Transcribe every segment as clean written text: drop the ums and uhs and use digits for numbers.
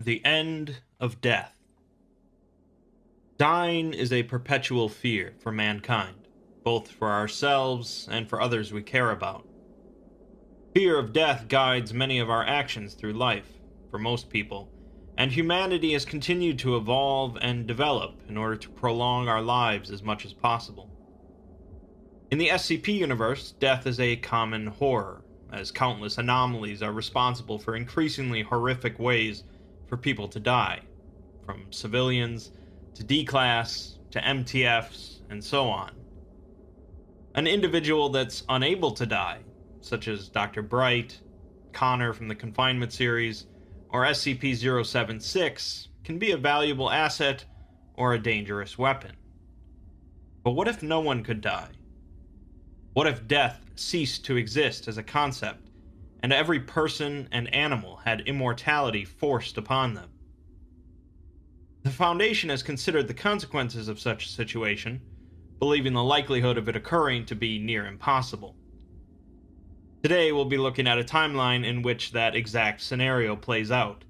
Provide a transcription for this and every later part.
The end of death. Dying is a perpetual fear for mankind, both for ourselves and for others we care about. Fear of death guides many of our actions through life, for most people, and humanity has continued to evolve and develop in order to prolong our lives as much as possible. In the SCP universe, death is a common horror, as countless anomalies are responsible for increasingly horrific ways for people to die, from civilians to D-class to MTFs and so on. An individual that's unable to die, such as Dr. Bright, Connor from the Confinement series, or SCP-076, can be a valuable asset or a dangerous weapon. But what if no one could die? What if death ceased to exist as a concept, and every person and animal had immortality forced upon them? The Foundation has considered the consequences of such a situation, believing the likelihood of it occurring to be near impossible. Today we'll be looking at a timeline in which that exact scenario plays out,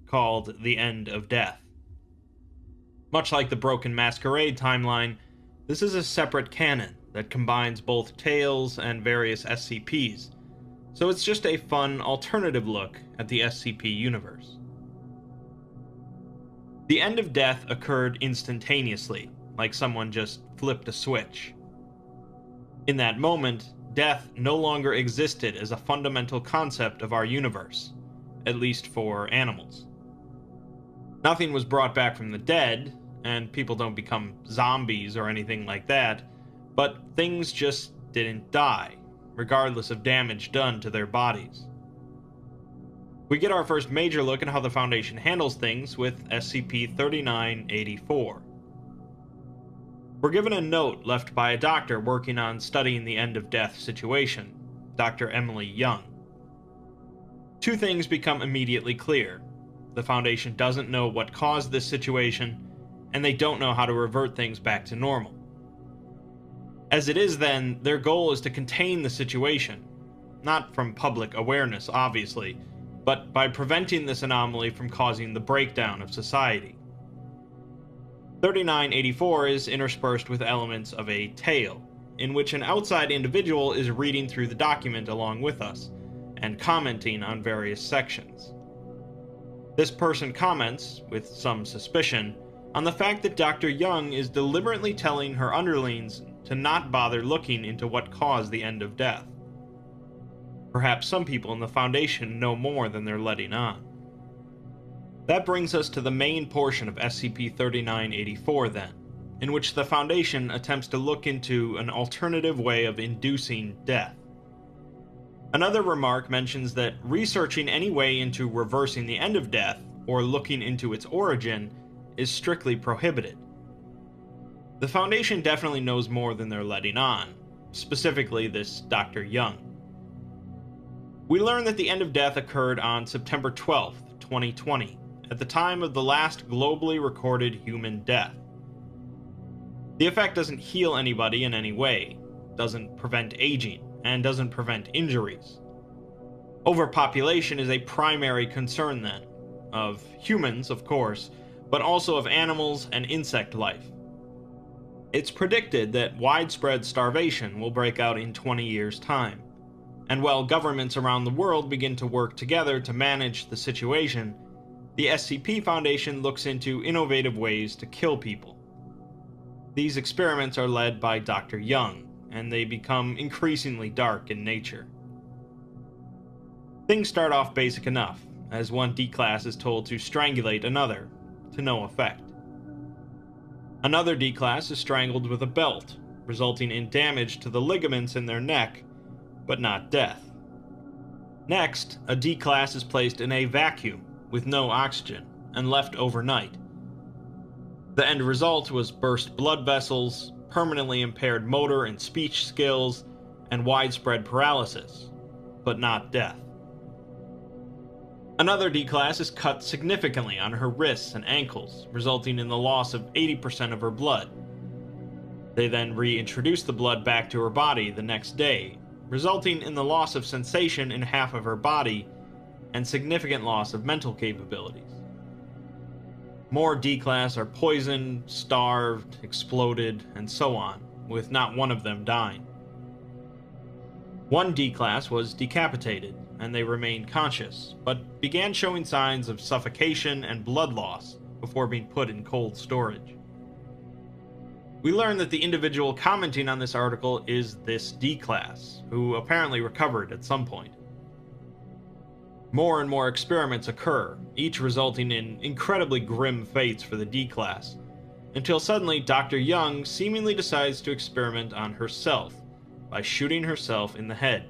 called the End of Death. Much like the Broken Masquerade timeline, this is a separate canon that combines both tales and various SCPs, so it's just a fun alternative look at the SCP universe. The end of death occurred instantaneously, like someone just flipped a switch. In that moment, death no longer existed as a fundamental concept of our universe, at least for animals. Nothing was brought back from the dead, and people don't become zombies or anything like that, but things just didn't die, regardless of damage done to their bodies. We get our first major look at how the Foundation handles things with SCP-3984. We're given a note left by a doctor working on studying the end-of-death situation, Dr. Emily Young. Two things become immediately clear. The Foundation doesn't know what caused this situation, and they don't know how to revert things back to normal. As it is then, their goal is to contain the situation, not from public awareness, obviously, but by preventing this anomaly from causing the breakdown of society. 3984 is interspersed with elements of a tale, in which an outside individual is reading through the document along with us, and commenting on various sections. This person comments, with some suspicion, on the fact that Dr. Young is deliberately telling her underlings to not bother looking into what caused the end of death. Perhaps some people in the Foundation know more than they're letting on. That brings us to the main portion of SCP-3984 then, in which the Foundation attempts to look into an alternative way of inducing death. Another remark mentions that researching any way into reversing the end of death, or looking into its origin, is strictly prohibited. The Foundation definitely knows more than they're letting on, specifically this Dr. Young. We learn that the end of death occurred on September 12th, 2020, at the time of the last globally recorded human death. The effect doesn't heal anybody in any way, doesn't prevent aging, and doesn't prevent injuries. Overpopulation is a primary concern then, of humans, of course, but also of animals and insect life. It's predicted that widespread starvation will break out in 20 years' time, and while governments around the world begin to work together to manage the situation, the SCP Foundation looks into innovative ways to kill people. These experiments are led by Dr. Young, and they become increasingly dark in nature. Things start off basic enough, as one D-class is told to strangulate another, to no effect. Another D-class is strangled with a belt, resulting in damage to the ligaments in their neck, but not death. Next, a D-class is placed in a vacuum with no oxygen and left overnight. The end result was burst blood vessels, permanently impaired motor and speech skills, and widespread paralysis, but not death. Another D-class is cut significantly on her wrists and ankles, resulting in the loss of 80% of her blood. They then reintroduce the blood back to her body the next day, resulting in the loss of sensation in half of her body and significant loss of mental capabilities. More D-class are poisoned, starved, exploded, and so on, with not one of them dying. One D-class was decapitated, and they remained conscious, but began showing signs of suffocation and blood loss before being put in cold storage. We learn that the individual commenting on this article is this D-class, who apparently recovered at some point. More and more experiments occur, each resulting in incredibly grim fates for the D-class, until suddenly Dr. Young seemingly decides to experiment on herself by shooting herself in the head.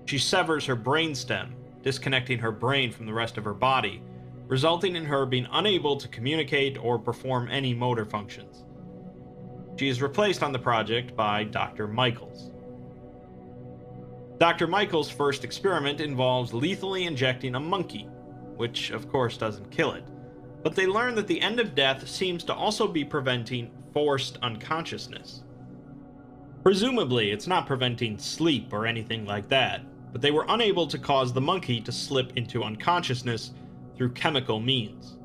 She severs her brainstem, disconnecting her brain from the rest of her body, resulting in her being unable to communicate or perform any motor functions. She is replaced on the project by Dr. Michaels. Dr. Michaels' first experiment involves lethally injecting a monkey, which of course doesn't kill it, but they learn that the end of death seems to also be preventing forced unconsciousness. Presumably, it's not preventing sleep or anything like that, but they were unable to cause the monkey to slip into unconsciousness through chemical means.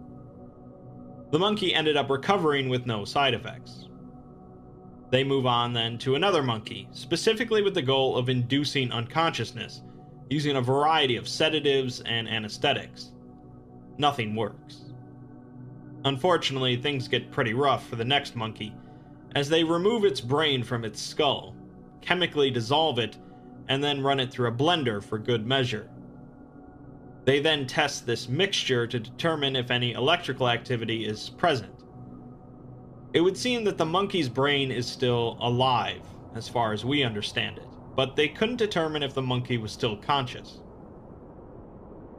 The monkey ended up recovering with no side effects. They move on then to another monkey, specifically with the goal of inducing unconsciousness, using a variety of sedatives and anesthetics. Nothing works. Unfortunately, things get pretty rough for the next monkey, as they remove its brain from its skull, chemically dissolve it, and then run it through a blender for good measure. They then test this mixture to determine if any electrical activity is present. It would seem that the monkey's brain is still alive, as far as we understand it, but they couldn't determine if the monkey was still conscious.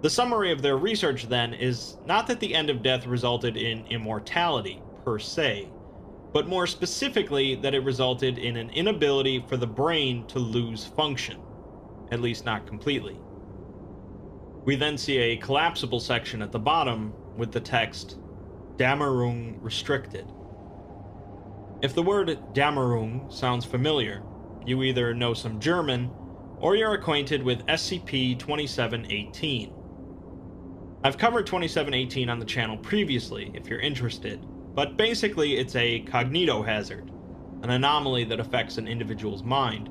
The summary of their research then is not that the end of death resulted in immortality, per se, but more specifically that it resulted in an inability for the brain to lose function, at least not completely. We then see a collapsible section at the bottom with the text, Dämmerung restricted. If the word Dämmerung sounds familiar, you either know some German, or you're acquainted with SCP-2718. I've covered 2718 on the channel previously, if you're interested, but basically it's a cognitohazard, an anomaly that affects an individual's mind,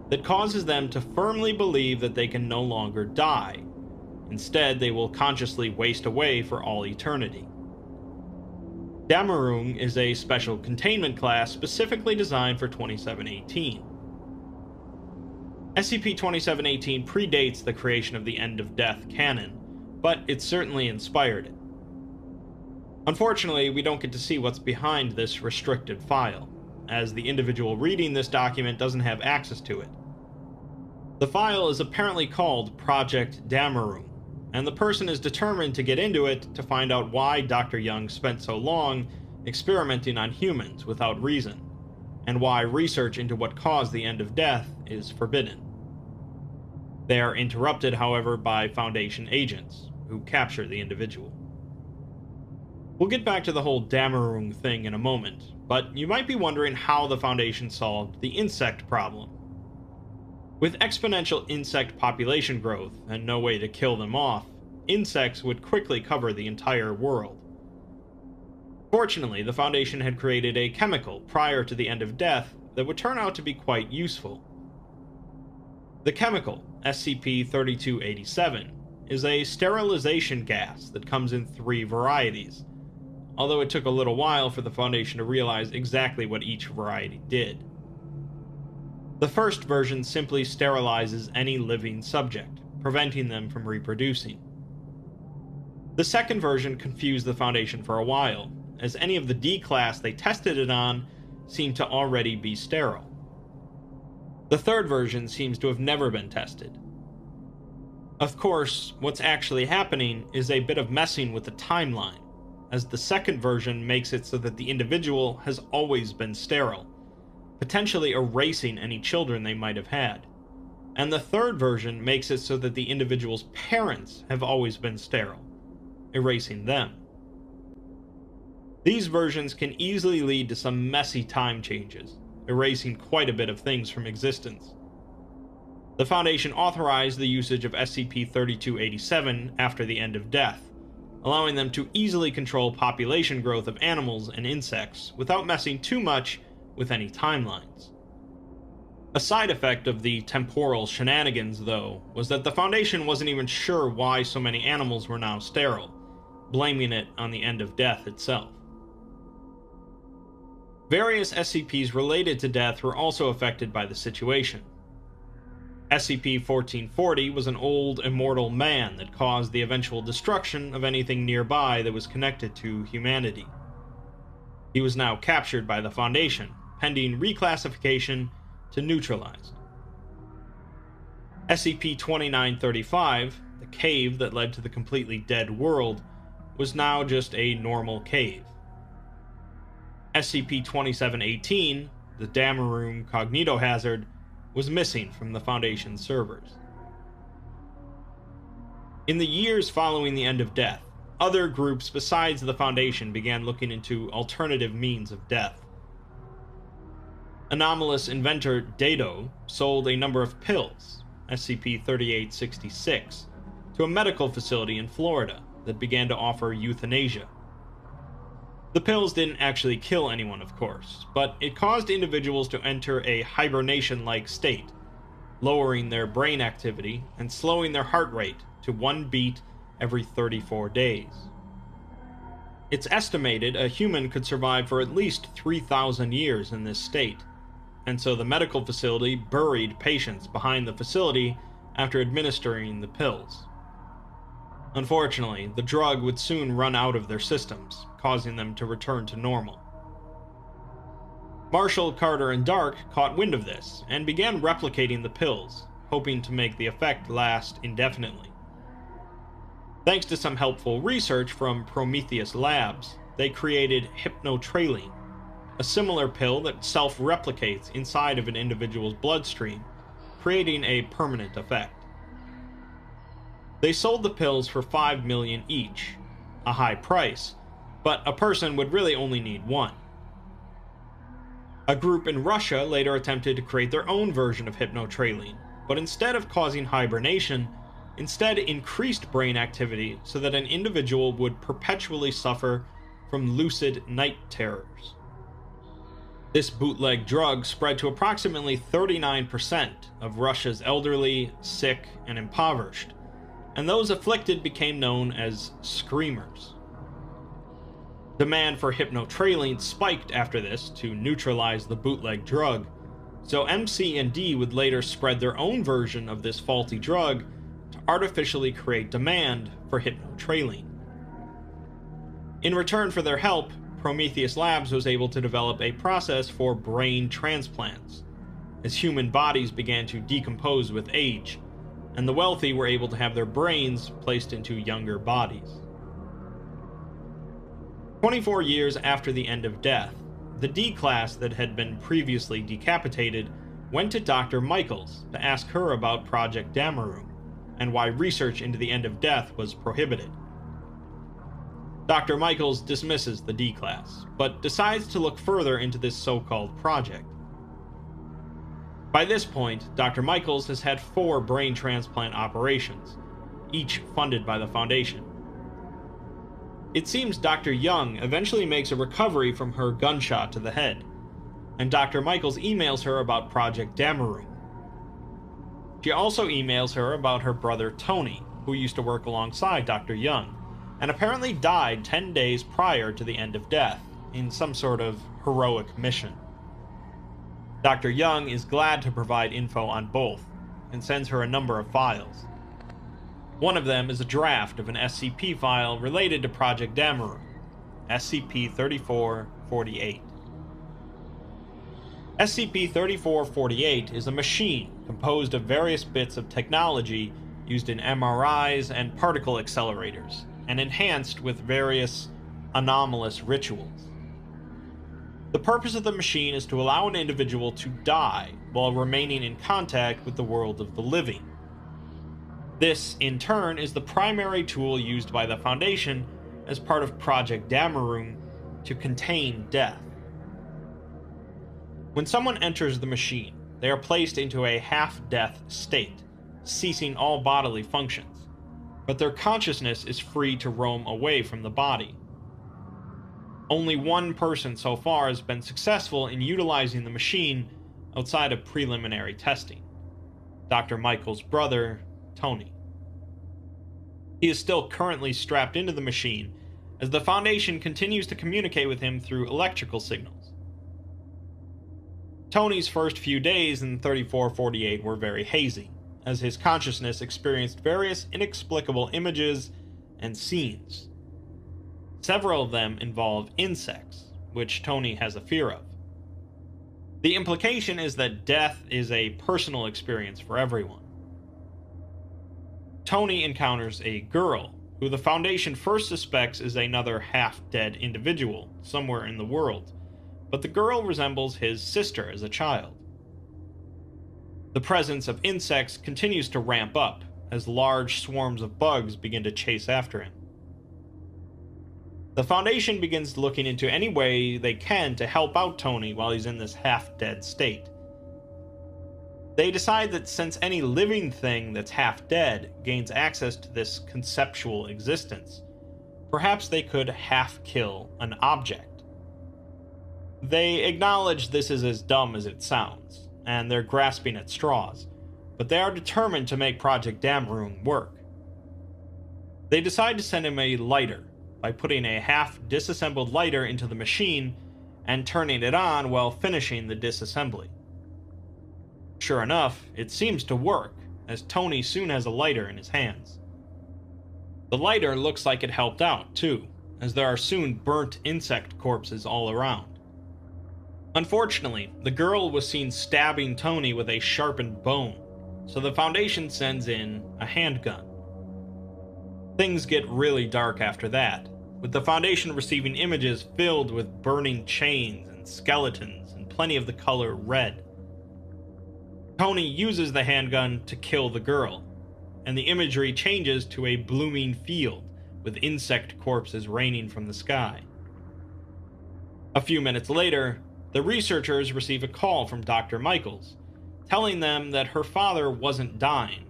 that causes them to firmly believe that they can no longer die. Instead, they will consciously waste away for all eternity. Dämmerung is a special containment class specifically designed for 2718. SCP-2718 predates the creation of the End of Death canon, but it certainly inspired it. Unfortunately, we don't get to see what's behind this restricted file, as the individual reading this document doesn't have access to it. The file is apparently called Project Dämmerung, and the person is determined to get into it to find out why Dr. Young spent so long experimenting on humans without reason, and why research into what caused the end of death is forbidden. They are interrupted, however, by Foundation agents, who capture the individual. We'll get back to the whole Dämmerung thing in a moment, but you might be wondering how the Foundation solved the insect problem. With exponential insect population growth and no way to kill them off, insects would quickly cover the entire world. Fortunately, the Foundation had created a chemical prior to the end of death that would turn out to be quite useful. The chemical, SCP-3287, is a sterilization gas that comes in 3 varieties, although it took a little while for the Foundation to realize exactly what each variety did. The first version simply sterilizes any living subject, preventing them from reproducing. The second version confused the Foundation for a while, as any of the D-class they tested it on seemed to already be sterile. The third version seems to have never been tested. Of course, what's actually happening is a bit of messing with the timeline, as the second version makes it so that the individual has always been sterile, potentially erasing any children they might have had. And the third version makes it so that the individual's parents have always been sterile, erasing them. These versions can easily lead to some messy time changes, erasing quite a bit of things from existence. The Foundation authorized the usage of SCP-3287 after the end of death, allowing them to easily control population growth of animals and insects without messing too much with any timelines. A side effect of the temporal shenanigans, though, was that the Foundation wasn't even sure why so many animals were now sterile, blaming it on the end of death itself. Various SCPs related to death were also affected by the situation. SCP-1440 was an old, immortal man that caused the eventual destruction of anything nearby that was connected to humanity. He was now captured by the Foundation, pending reclassification to neutralized. SCP-2935, the cave that led to the completely dead world, was now just a normal cave. SCP-2718, the Damaroom cognitohazard, was missing from the Foundation's servers. In the years following the end of death, other groups besides the Foundation began looking into alternative means of death. Anomalous inventor Dado sold a number of pills, SCP-3866, to a medical facility in Florida that began to offer euthanasia. The pills didn't actually kill anyone, of course, but it caused individuals to enter a hibernation-like state, lowering their brain activity and slowing their heart rate to 1 beat every 34 days. It's estimated a human could survive for at least 3,000 years in this state, and so the medical facility buried patients behind the facility after administering the pills. Unfortunately, the drug would soon run out of their systems, causing them to return to normal. Marshall, Carter, and Dark caught wind of this, and began replicating the pills, hoping to make the effect last indefinitely. Thanks to some helpful research from Prometheus Labs, they created hypnotraline, a similar pill that self-replicates inside of an individual's bloodstream, creating a permanent effect. They sold the pills for $5 million each, a high price, but a person would really only need one. A group in Russia later attempted to create their own version of hypnotraline, but instead of causing hibernation, instead increased brain activity so that an individual would perpetually suffer from lucid night terrors. This bootleg drug spread to approximately 39% of Russia's elderly, sick, and impoverished, and those afflicted became known as screamers. Demand for hypnotraline spiked after this to neutralize the bootleg drug, so MC&D would later spread their own version of this faulty drug to artificially create demand for hypnotraline. In return for their help, Prometheus Labs was able to develop a process for brain transplants, as human bodies began to decompose with age, and the wealthy were able to have their brains placed into younger bodies. 24 years after the end of death, the D-class that had been previously decapitated went to Dr. Michaels to ask her about Project Damaroom, and why research into the end of death was prohibited. Dr. Michaels dismisses the D-class, but decides to look further into this so-called project. By this point, Dr. Michaels has had 4 brain transplant operations, each funded by the Foundation. It seems Dr. Young eventually makes a recovery from her gunshot to the head, and Dr. Michaels emails her about Project Damaroom. She also emails her about her brother Tony, who used to work alongside Dr. Young, and apparently died 10 days prior to the end of death, in some sort of heroic mission. Dr. Young is glad to provide info on both, and sends her a number of files. One of them is a draft of an SCP file related to Project Damaroom, SCP-3448. SCP-3448 is a machine composed of various bits of technology used in MRIs and particle accelerators, and enhanced with various anomalous rituals. The purpose of the machine is to allow an individual to die while remaining in contact with the world of the living. This, in turn, is the primary tool used by the Foundation as part of Project Damaroom to contain death. When someone enters the machine, they are placed into a half-death state, ceasing all bodily functions, but their consciousness is free to roam away from the body. Only one person so far has been successful in utilizing the machine outside of preliminary testing: Dr. Michael's brother, Tony. He is still currently strapped into the machine, as the Foundation continues to communicate with him through electrical signals. Tony's first few days in 3448 were very hazy, as his consciousness experienced various inexplicable images and scenes. Several of them involve insects, which Tony has a fear of. The implication is that death is a personal experience for everyone. Tony encounters a girl, who the Foundation first suspects is another half-dead individual somewhere in the world, but the girl resembles his sister as a child. The presence of insects continues to ramp up, as large swarms of bugs begin to chase after him. The Foundation begins looking into any way they can to help out Tony while he's in this half-dead state. They decide that since any living thing that's half-dead gains access to this conceptual existence, perhaps they could half-kill an object. They acknowledge this is as dumb as it sounds, and they're grasping at straws, but they are determined to make Project Damroon work. They decide to send him a lighter by putting a half-disassembled lighter into the machine and turning it on while finishing the disassembly. Sure enough, it seems to work, as Tony soon has a lighter in his hands. The lighter looks like it helped out, too, as there are soon burnt insect corpses all around. Unfortunately, the girl was seen stabbing Tony with a sharpened bone, so the Foundation sends in a handgun. Things get really dark after that, with the Foundation receiving images filled with burning chains and skeletons and plenty of the color red. Tony uses the handgun to kill the girl, and the imagery changes to a blooming field with insect corpses raining from the sky. A few minutes later, the researchers receive a call from Dr. Michaels, telling them that her father wasn't dying,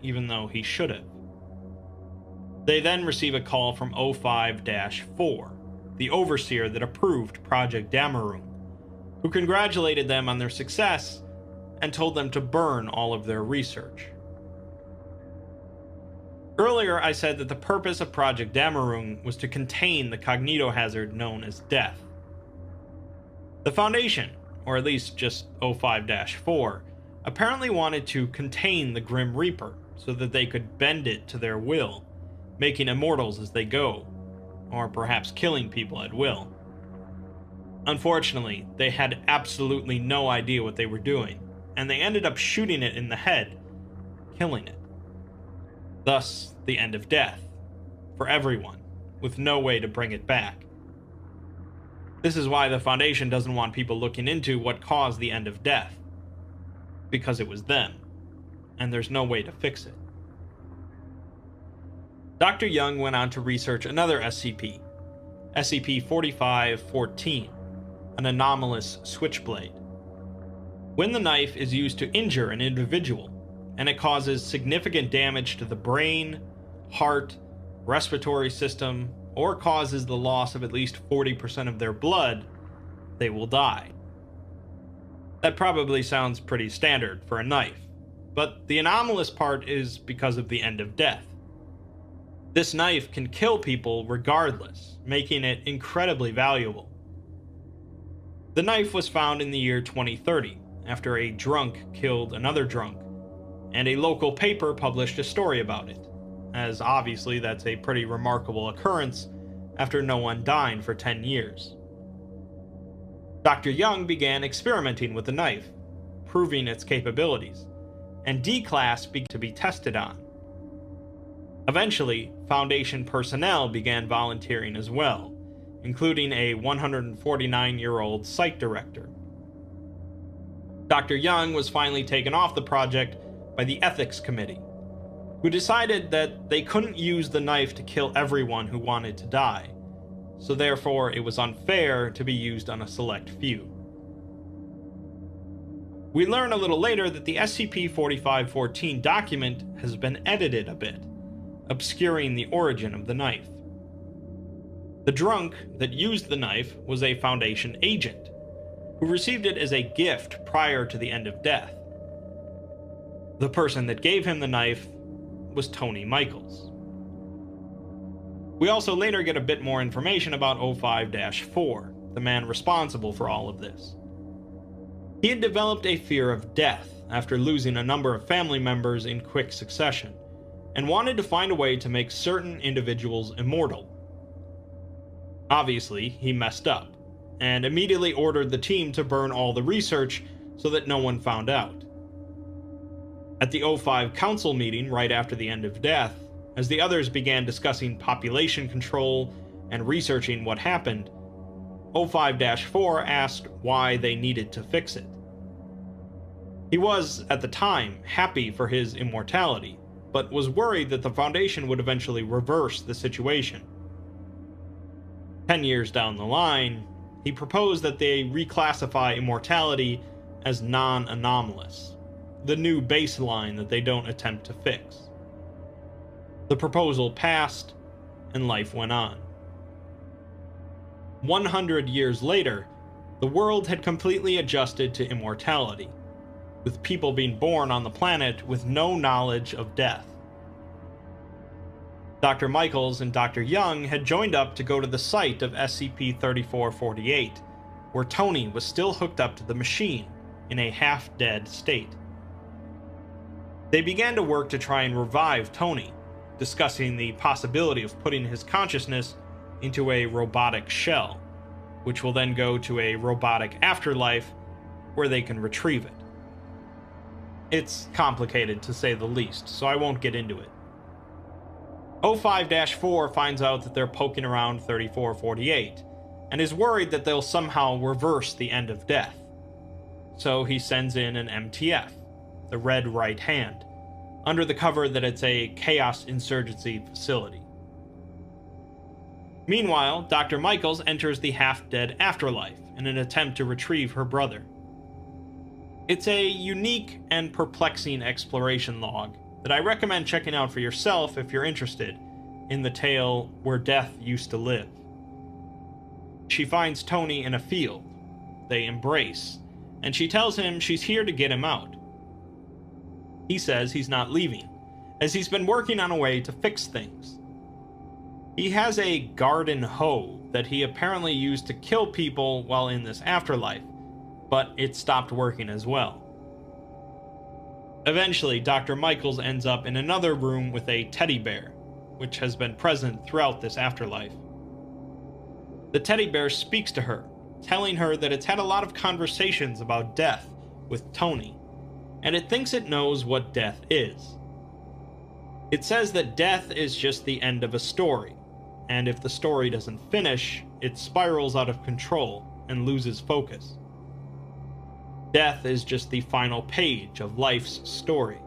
even though he should have. They then receive a call from O5-4, the overseer that approved Project Damroon, who congratulated them on their success and told them to burn all of their research. Earlier, I said that the purpose of Project Damroon was to contain the cognitohazard known as death. The Foundation, or at least just O5-4, apparently wanted to contain the Grim Reaper so that they could bend it to their will, making immortals as they go, or perhaps killing people at will. Unfortunately, they had absolutely no idea what they were doing, and they ended up shooting it in the head, killing it. Thus, the end of death, for everyone, with no way to bring it back. This is why the Foundation doesn't want people looking into what caused the end of death, because it was them, and there's no way to fix it. Dr. Young went on to research another SCP, SCP-4514, an anomalous switchblade. When the knife is used to injure an individual, and it causes significant damage to the brain, heart, respiratory system, or causes the loss of at least 40% of their blood, they will die. That probably sounds pretty standard for a knife, but the anomalous part is because of the end of death. This knife can kill people regardless, making it incredibly valuable. The knife was found in the year 2030, after a drunk killed another drunk, and a local paper published a story about it, as obviously that's a pretty remarkable occurrence after no one died for 10 years. Dr. Young began experimenting with the knife, proving its capabilities, and D-Class began to be tested on. Eventually, Foundation personnel began volunteering as well, including a 149-year-old site director. Dr. Young was finally taken off the project by the Ethics Committee, who decided that they couldn't use the knife to kill everyone who wanted to die, so therefore it was unfair to be used on a select few. We learn a little later that the SCP-4514 document has been edited a bit, obscuring the origin of the knife. The drunk that used the knife was a Foundation agent, who received it as a gift prior to the end of death. The person that gave him the knife was Tony Michaels. We also later get a bit more information about O5-4, the man responsible for all of this. He had developed a fear of death after losing a number of family members in quick succession, and wanted to find a way to make certain individuals immortal. Obviously, he messed up, and immediately ordered the team to burn all the research so that no one found out. At the O5 council meeting right after the end of death, as the others began discussing population control and researching what happened, O5-4 asked why they needed to fix it. He was, at the time, happy for his immortality, but was worried that the Foundation would eventually reverse the situation. 10 years down the line, he proposed that they reclassify immortality as non-anomalous, the new baseline that they don't attempt to fix. The proposal passed, and life went on. 100 years later, the world had completely adjusted to immortality, with people being born on the planet with no knowledge of death. Dr. Michaels and Dr. Young had joined up to go to the site of SCP-3448, where Tony was still hooked up to the machine, in a half-dead state. They began to work to try and revive Tony, discussing the possibility of putting his consciousness into a robotic shell, which will then go to a robotic afterlife where they can retrieve it. It's complicated, to say the least, so I won't get into it. O5-4 finds out that they're poking around 3448, and is worried that they'll somehow reverse the end of death. So he sends in an MTF, the Red Right Hand, under the cover that it's a chaos insurgency facility. Meanwhile, Dr. Michaels enters the half-dead afterlife in an attempt to retrieve her brother. It's a unique and perplexing exploration log that I recommend checking out for yourself if you're interested in the tale Where Death Used to Live. She finds Tony in a field. They embrace, and she tells him she's here to get him out. He says he's not leaving, as he's been working on a way to fix things. He has a garden hoe that he apparently used to kill people while in this afterlife, but it stopped working as well. Eventually, Dr. Michaels ends up in another room with a teddy bear, which has been present throughout this afterlife. The teddy bear speaks to her, telling her that it's had a lot of conversations about death with Tony, and it thinks it knows what death is. It says that death is just the end of a story, and if the story doesn't finish, it spirals out of control and loses focus. Death is just the final page of life's story.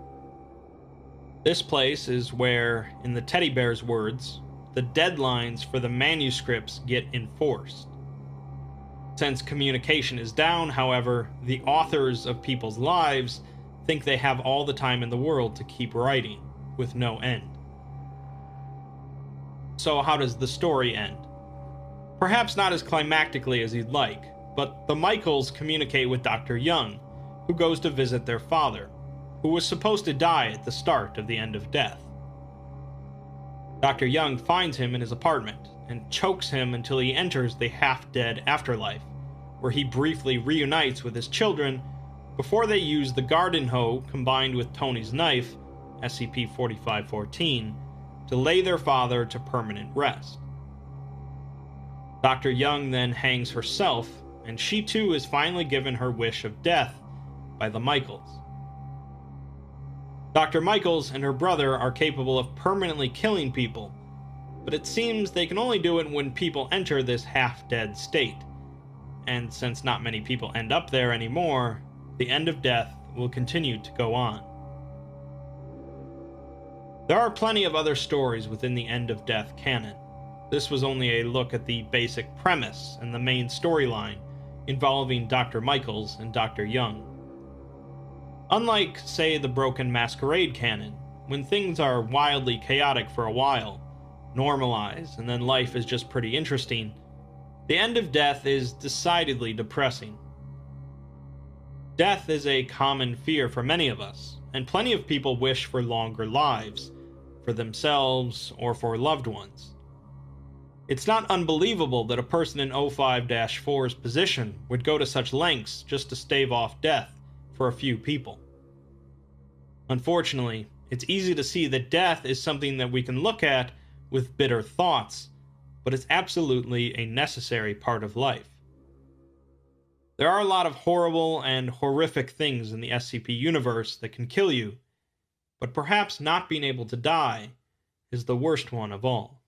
This place is where, in the teddy bear's words, the deadlines for the manuscripts get enforced. Since communication is down, however, the authors of people's lives think they have all the time in the world to keep writing, with no end. So how does the story end? Perhaps not as climactically as you'd like, but the Michaels communicate with Dr. Young, who goes to visit their father, who was supposed to die at the start of the end of death. Dr. Young finds him in his apartment and chokes him until he enters the half-dead afterlife, where he briefly reunites with his children before they use the garden hoe combined with Tony's knife, SCP-4514, to lay their father to permanent rest. Dr. Young then hangs herself, and she too is finally given her wish of death by the Michaels. Dr. Michaels and her brother are capable of permanently killing people, but it seems they can only do it when people enter this half-dead state, and since not many people end up there anymore, the end of death will continue to go on. There are plenty of other stories within the end of death canon. This was only a look at the basic premise and the main storyline involving Dr. Michaels and Dr. Young. Unlike, say, the Broken Masquerade canon, when things are wildly chaotic for a while, normalize, and then life is just pretty interesting, the end of death is decidedly depressing. Death is a common fear for many of us, and plenty of people wish for longer lives, for themselves or for loved ones. It's not unbelievable that a person in O5-4's position would go to such lengths just to stave off death for a few people. Unfortunately, it's easy to see that death is something that we can look at with bitter thoughts, but it's absolutely a necessary part of life. There are a lot of horrible and horrific things in the SCP universe that can kill you, but perhaps not being able to die is the worst one of all.